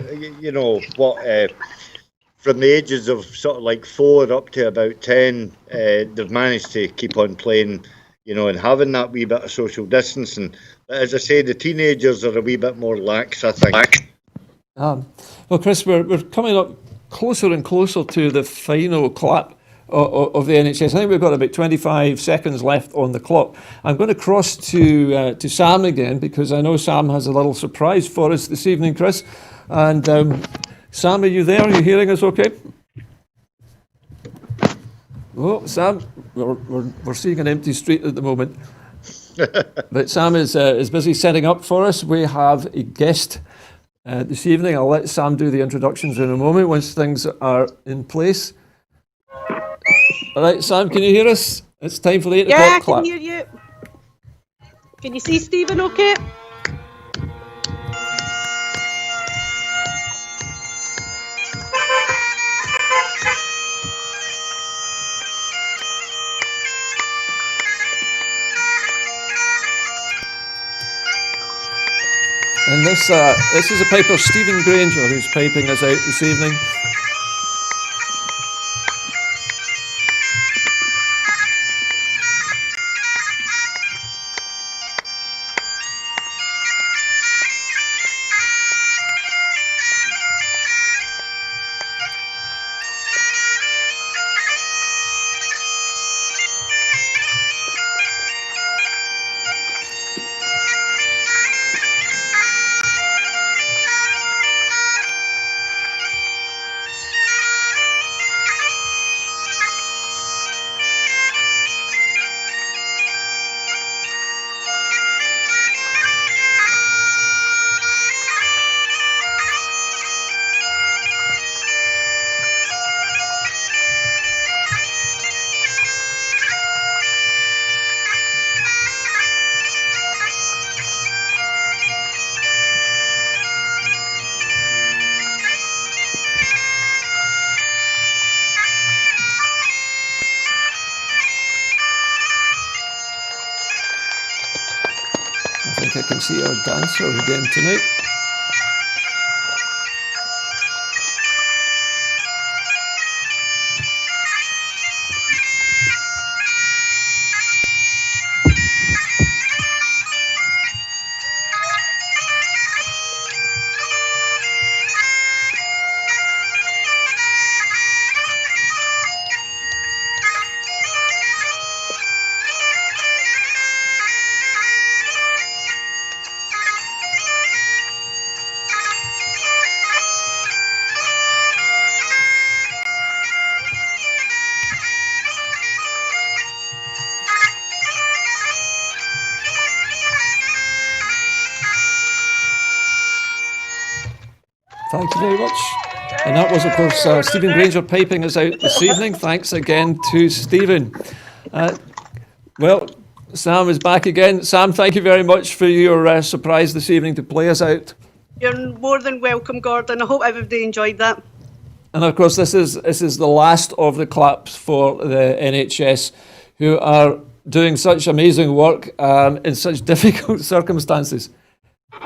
from the ages of sort of like 4 up to about 10, they've managed to keep on playing, and having that wee bit of social distancing. But as I say, the teenagers are a wee bit more lax, I think. Well, Chris, we're coming up closer and closer to the final clap of the NHS. I think we've got about 25 seconds left on the clock. I'm going to cross to Sam again, because I know Sam has a little surprise for us this evening, Chris. And Sam, are you there? Are you hearing us okay? Oh, Sam, we're seeing an empty street at the moment. But Sam is busy setting up for us. We have a guest this evening. I'll let Sam do the introductions in a moment once things are in place. All right, Sam, can you hear us? It's time for the 8 o'clock clap. Yeah, I can hear you. Can you see Stephen okay? And this is a piper, Stephen Granger, who's piping us out this evening. I can see our dancer again tonight. Thank you very much. And that was, of course, Stephen Granger piping us out this evening. Thanks again to Stephen. Well, Sam is back again. Sam, thank you very much for your surprise this evening to play us out. You're more than welcome, Gordon. I hope everybody enjoyed that. And of course, this is the last of the claps for the NHS, who are doing such amazing work in such difficult circumstances.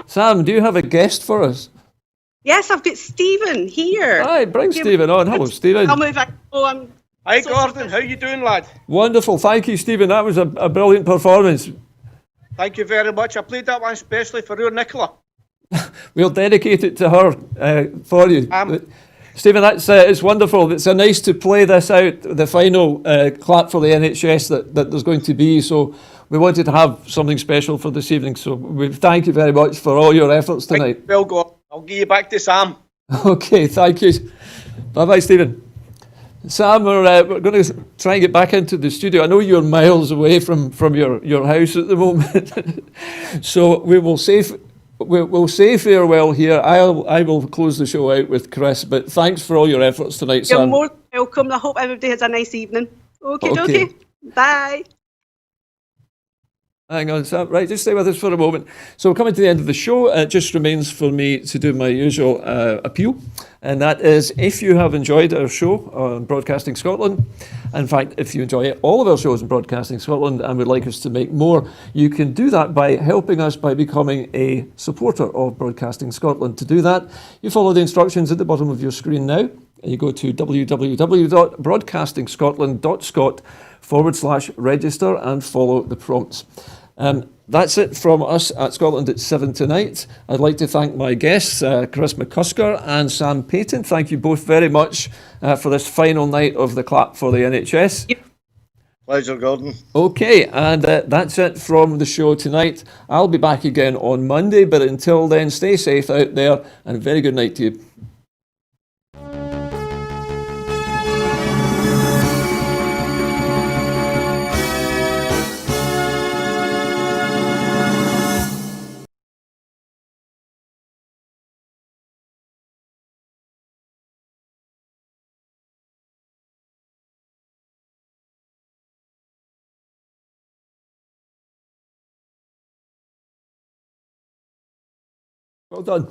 Sam, do you have a guest for us? Yes, I've got Stephen here. Hi, bring Stephen on. Hello, Stephen. I'll move back. Oh, Hi, Gordon. How you doing, lad? Wonderful. Thank you, Stephen. That was a brilliant performance. Thank you very much. I played that one especially for your Nicola. We'll dedicate it to her for you. Stephen, it's wonderful. It's nice to play this out, the final clap for the NHS that there's going to be. So we wanted to have something special for this evening. So we thank you very much for all your efforts tonight. Well, Gordon, I'll give you back to Sam. Okay, thank you. Bye-bye, Stephen. Sam, we're going to try and get back into the studio. I know you're miles away from your house at the moment. So we'll say farewell here. I will close the show out with Chris, but thanks for all your efforts tonight, Sam. You're more than welcome. I hope everybody has a nice evening. Okay. Bye. Hang on, Sam. Right, just stay with us for a moment. So we're coming to the end of the show. It just remains for me to do my usual appeal, and that is if you have enjoyed our show on Broadcasting Scotland, in fact, if you enjoy all of our shows in Broadcasting Scotland and would like us to make more, you can do that by helping us by becoming a supporter of Broadcasting Scotland. To do that, you follow the instructions at the bottom of your screen now. You go to www.broadcastingscotland.scot/register and follow the prompts. That's it from us at Scotland at 7 tonight. I'd like to thank my guests, Chris McCusker and Sam Payton. Thank you both very much for this final night of the clap for the NHS. Pleasure, Gordon. Okay, and that's it from the show tonight. I'll be back again on Monday, but until then, stay safe out there and a very good night to you. Well done.